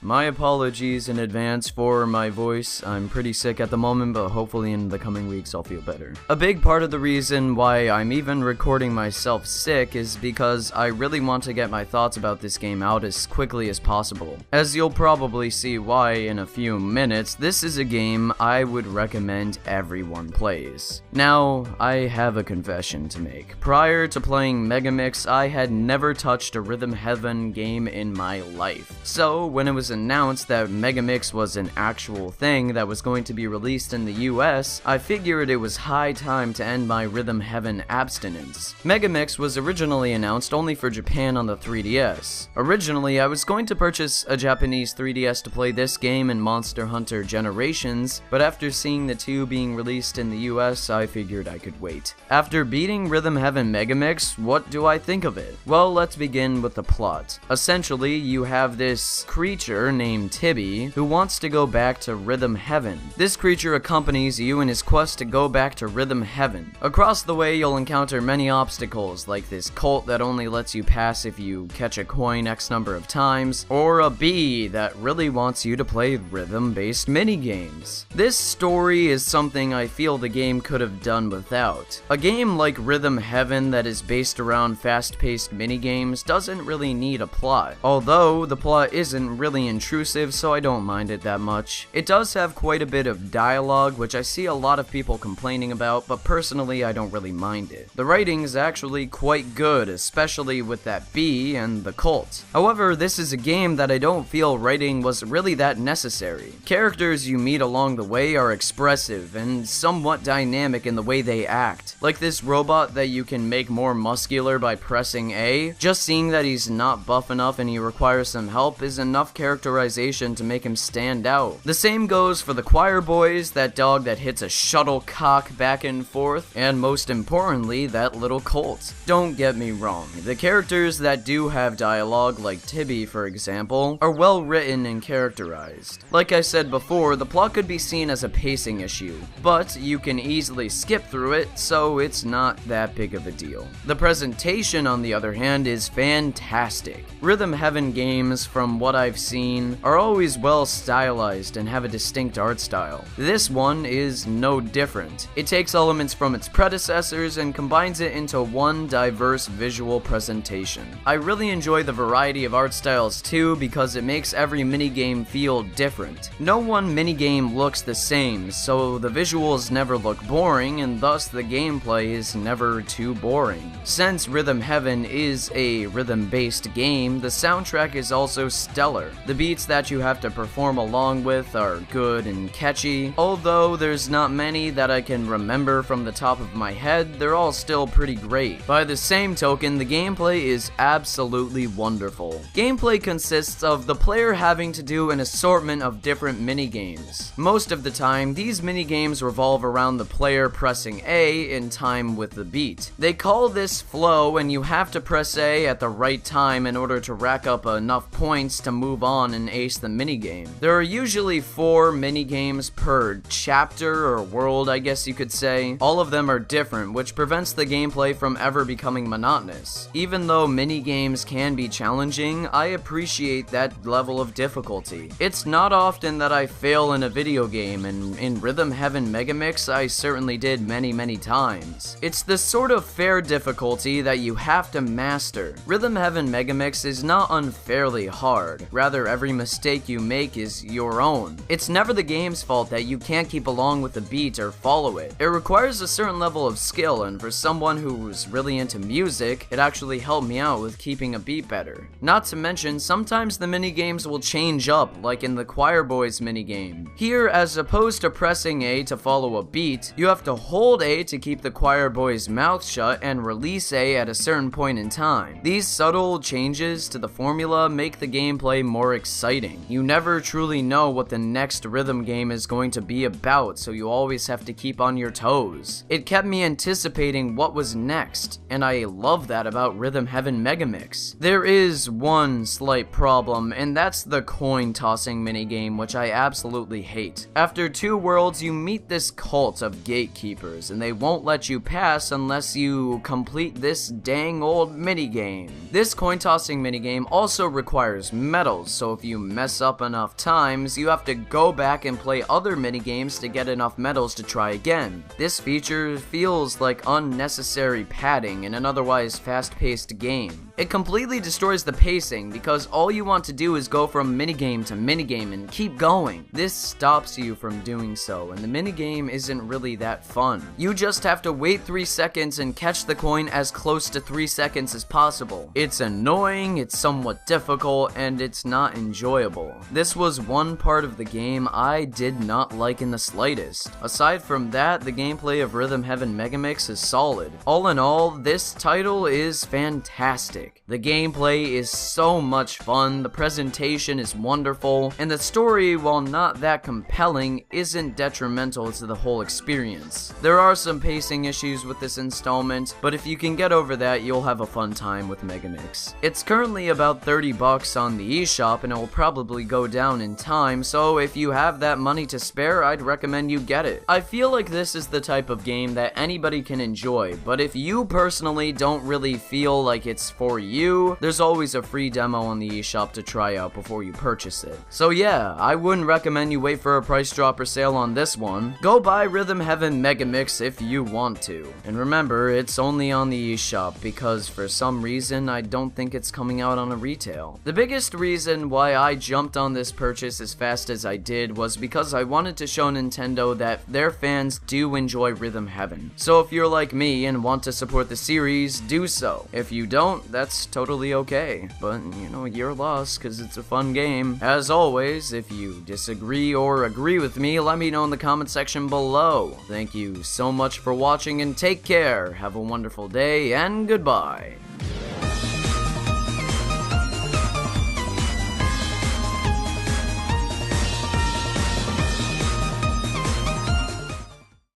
My apologies in advance for my voice. I'm pretty sick at the moment, but hopefully in the coming weeks I'll feel better. A big part of the reason why I'm even recording myself sick is because I really want to get my thoughts about this game out as quickly as possible. As you'll probably see why in a few minutes, this is a game I would recommend everyone plays. Now, I have a confession to make. Prior to playing MegaMix, I had never touched a Rhythm Heaven game in my life. So, when it was announced that MegaMix was an actual thing that was going to be released in the US, I figured it was high time to end my Rhythm Heaven abstinence. MegaMix was originally announced only for Japan on the 3DS. Originally, I was going to purchase a Japanese 3DS to play this game and Monster Hunter Generations, but after seeing the two being released in the US, I figured I could wait. After beating Rhythm Heaven MegaMix, what do I think of it? Well, let's begin with the plot. Essentially, you have this creature named Tibby who wants to go back to Rhythm Heaven. This creature accompanies you in his quest to go back to Rhythm Heaven. Across the way, you'll encounter many obstacles, like this cult that only lets you pass if you catch a coin X number of times, or a bee that really wants you to play rhythm-based minigames. This story is something I feel the game could have done without. A game like Rhythm Heaven that is based around fast-paced minigames doesn't really need a plot, although the plot isn't really intrusive, so I don't mind it that much. It does have quite a bit of dialogue, which I see a lot of people complaining about, but personally I don't really mind it. The writing is actually quite good, especially with that bee and the cult. However, this is a game that I don't feel writing was really that necessary. Characters you meet along the way are expressive and somewhat dynamic in the way they act. Like this robot that you can make more muscular by pressing A. Just seeing that he's not buff enough and he requires some help is enough characterization to make him stand out. The same goes for the choir boys, that dog that hits a shuttlecock back and forth, and most importantly, that little colt. Don't get me wrong, the characters that do have dialogue, like Tibby for example, are well written and characterized. Like I said before, the plot could be seen as a pacing issue, but you can easily skip through it, so it's not that big of a deal. The presentation, on the other hand, is fantastic. Rhythm Heaven games, from what I've seen, are always well stylized and have a distinct art style. This one is no different. It takes elements from its predecessors and combines it into one diverse visual presentation. I really enjoy the variety of art styles too, because it makes every minigame feel different. No one minigame looks the same, so the visuals never look boring, and thus the gameplay is never too boring. Since Rhythm Heaven is a rhythm-based game, the soundtrack is also stellar. The beats that you have to perform along with are good and catchy. Although there's not many that I can remember from the top of my head, they're all still pretty great. By the same token, the gameplay is absolutely wonderful. Gameplay consists of the player having to do an assortment of different minigames. Most of the time, these minigames revolve around the player pressing A in time with the beat. They call this flow, and you have to press A at the right time in order to rack up enough points to move on and ace the minigame. There are usually 4 minigames per chapter or world, I guess you could say. All of them are different, which prevents the gameplay from ever becoming monotonous. Even though minigames can be challenging, I appreciate that level of difficulty. It's not often that I fail in a video game, and in Rhythm Heaven MegaMix I certainly did many times. It's the sort of fair difficulty that you have to master. Rhythm Heaven MegaMix is not unfairly hard, rather every mistake you make is your own. It's never the game's fault that you can't keep along with the beat or follow it. It requires a certain level of skill, and for someone who's really into music, it actually helped me out with keeping a beat better. Not to mention, sometimes the minigames will change up, like in the Choir Boys minigame. Here, as opposed to pressing A to follow a beat, you have to hold A to keep the Choir Boy's mouth shut and release A at a certain point in time. These subtle changes to the formula make the gameplay more exciting. You never truly know what the next rhythm game is going to be about, so you always have to keep on your toes. It kept me anticipating what was next, and I love that about Rhythm Heaven MegaMix. There is one slight problem, and that's the coin tossing minigame, which I absolutely hate. After 2 worlds, you meet this cult of gatekeepers, and they won't let you pass unless you complete this dang old minigame. This coin tossing minigame also requires medals, so if you mess up enough times, you have to go back and play other minigames to get enough medals to try again. This feature feels like unnecessary padding in an otherwise fast-paced game. It completely destroys the pacing because all you want to do is go from minigame to minigame and keep going. This stops you from doing so, and the minigame isn't really that fun. You just have to wait 3 seconds and catch the coin as close to 3 seconds as possible. It's annoying, it's somewhat difficult, and it's not enjoyable. This was one part of the game I did not like in the slightest. Aside from that, the gameplay of Rhythm Heaven MegaMix is solid. All in all, this title is fantastic. The gameplay is so much fun, the presentation is wonderful, and the story, while not that compelling, isn't detrimental to the whole experience. There are some pacing issues with this installment, but if you can get over that, you'll have a fun time with MegaMix. It's currently about $30 on the eShop, and it will probably go down in time, so if you have that money to spare, I'd recommend you get it. I feel like this is the type of game that anybody can enjoy, but if you personally don't really feel like it's for you, there's always a free demo on the eShop to try out before you purchase it. So yeah, I wouldn't recommend you wait for a price drop or sale on this one. Go buy Rhythm Heaven MegaMix if you want to. And remember, it's only on the eShop because for some reason I don't think it's coming out on a retail. The biggest reason why I jumped on this purchase as fast as I did was because I wanted to show Nintendo that their fans do enjoy Rhythm Heaven. So if you're like me and want to support the series, do so. If you don't, that's totally okay. But, you know, your loss, because it's a fun game. As always, if you disagree or agree with me, let me know in the comment section below. Thank you so much for watching and take care. Have a wonderful day and goodbye.